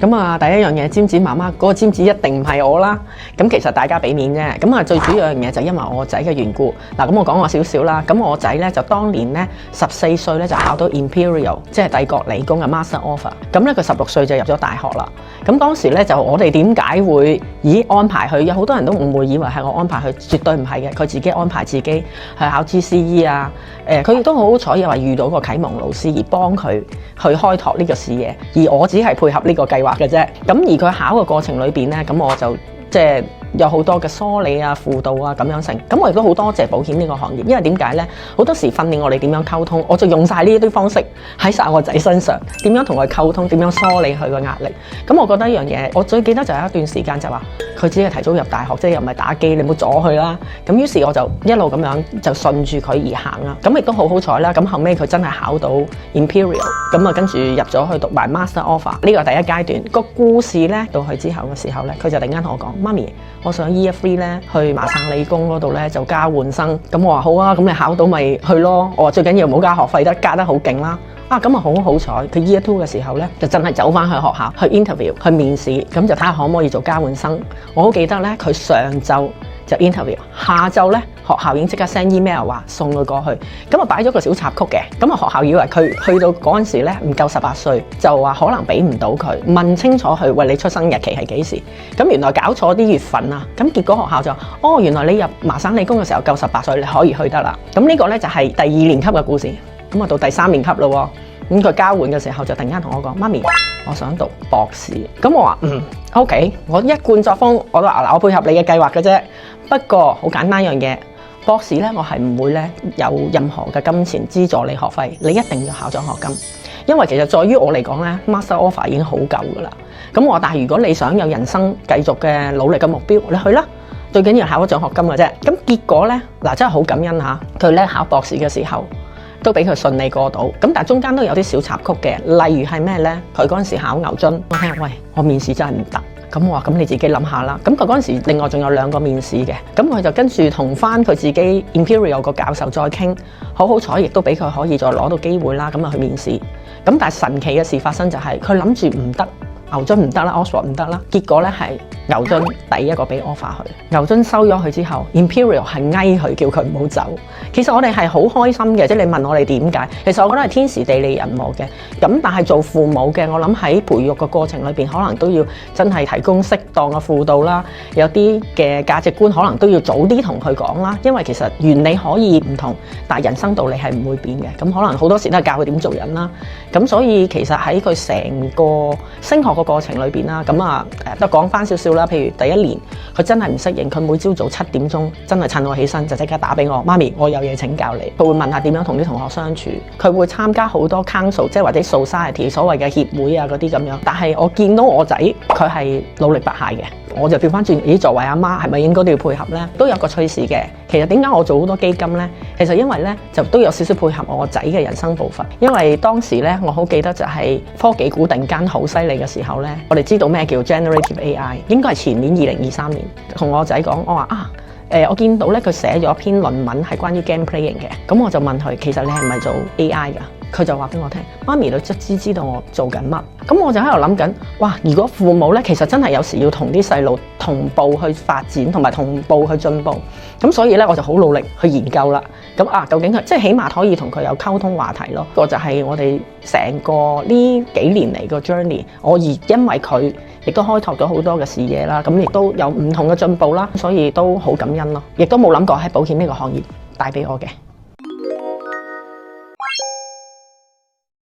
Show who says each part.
Speaker 1: 咁啊，第一樣嘢，尖子媽媽嗰個尖子一定唔係我啦。咁其實大家俾面啫。咁啊，最主要樣嘢就因為我仔嘅緣故。嗱，咁我講我少少啦。咁我仔咧就當年咧14歲咧就考到 Imperial， 即係帝國理工嘅 Master Offer。咁咧佢16歲就入咗大學啦。咁當時咧就我哋點解會安排佢？有好多人都誤會以為係我安排佢，絕對唔係嘅。佢自己安排自己去考 GCE 啊。佢亦都好好彩，又話遇到個啟蒙老師而幫佢去開拓呢個視野，而我只係配合呢個計劃嘅啫。咁而佢考嘅過程裏邊咧，咁我就即係有好多嘅梳理啊、輔導啊咁樣成。咁我亦都好多謝保險呢個行業，因為點解咧？好多時訓練我哋點樣溝通，我就用晒呢啲方式喺晒我仔身上，點樣同佢溝通，點樣梳理佢個壓力。咁我覺得一樣嘢，我最記得就有一段時間就話佢只係提早入大學，即係又唔係打機，你唔好阻佢啦。咁於是我就一路咁樣就順住佢而行啦。咁亦都好好彩啦。咁後尾佢真係考到 Imperial， 咁啊跟住入咗去讀埋 Master Offer。呢個第一階段個故事咧，到佢之後嘅時候咧，佢就突然間同我講：媽咪，我想 Year 3咧去麻省理工嗰度咧就交換生。咁我話好啊，咁你考到咪去咯。我話最緊要唔好加學費，加得好勁啦。咁啊好彩，佢 Year 2嘅時候咧就真係走翻去學校去 interview 去面試，咁就睇下可唔可以做交換生。我好記得咧，佢上晝就 interview， 下晝咧學校已經即刻 send email 話送佢過去。咁啊擺咗個小插曲嘅，咁啊學校以為佢去到嗰陣時咧唔夠18歲，就話可能俾唔到佢，問清楚佢喂，你出生日期係幾時？咁原來搞錯啲月份啊，咁結果學校就原來你入麻省理工嘅時候夠18歲，你可以去得啦。咁呢個咧就係第2年級嘅故事。咁啊到第3年級咯，咁佢交換嘅時候就突然間同我講：媽咪，我想讀博士。咁我話OK， 我一貫作風，我都話我配合你嘅計劃嘅啫。不過好簡單一樣嘢，博士咧我係唔會咧有任何嘅金錢資助你學費，你一定要考獎學金。因為其實在於我嚟講咧 ，Master Offer 已經好夠噶啦。咁我但係如果你想有人生繼續嘅努力嘅目標，你去啦。最緊要考咗獎學金嘅啫。咁結果咧真係好感恩嚇，佢咧考博士嘅時候，都俾佢順利過到，咁但係中間都有啲小插曲嘅，例如係咩呢？佢嗰陣時考牛津，我聽喂，我面試真係唔得，咁我話咁你自己諗下啦。咁佢嗰陣時另外仲有2個面試嘅，咁佢就跟住同翻佢自己 Imperial 個教授再傾，好彩亦都俾佢可以再攞到機會啦，咁啊去面試。咁但係神奇嘅事發生就係佢諗住唔得，牛津唔得啦 Oxford 唔得啦，結果呢係牛津第一個俾 offer 佢，牛津收咗佢之後 ，Imperial 係呓佢叫佢唔好走。其實我哋係好開心嘅，即係你問我哋點解？其實我覺得係天時地利人和嘅。咁但係做父母嘅，我諗喺培育嘅過程裏邊，可能都要真係提供適當嘅輔導啦。有啲嘅價值觀可能都要早啲同佢講啦。因為其實原理可以唔同，但係人生道理係唔會變嘅。咁可能好多時都係教佢點做人啦。咁所以其實喺佢成個升學嘅過程裏邊啦，咁都講翻少少啦。譬如第1年，佢真係唔適應，佢每朝早7點鐘真係趁我起身就即刻打俾我，媽咪，我有嘢請教你。佢會問下點樣同啲同學相處，佢會參加好多 council， 即係或者 society 所謂嘅協會啊嗰啲咁樣。但係我見到我仔佢係努力不懈嘅，我就調翻轉，咦，作為阿媽係咪應該都要配合呢？都有個趣事嘅。其實點解我做好多基金呢？其實因為呢，就都有少少配合我仔嘅人生步伐。因為當時呢，我好記得就係科技股突然間好犀利嘅時候呢，我哋知道咩叫 generative AI， 應該係前年2023年，同我仔講，我話我見到咧佢寫咗篇論文係關於 game playing 嘅，咁我就問佢，其實你係咪做 AI 㗎？佢就話俾我聽，媽咪都知道我做緊乜。咁我就喺度諗緊，哇！如果父母咧，其實真係有時要同啲細路同步去發展，同埋同步去進步。咁所以咧，我就好努力去研究啦。咁究竟佢即係起碼可以同佢有溝通話題咯。個就係我哋成個呢幾年嚟個 journey， 我因為佢亦都開拓咗好多嘅視野啦，咁亦都有唔同嘅進步啦，所以都好感恩咯。亦都冇諗過喺保險呢個行業帶俾我嘅。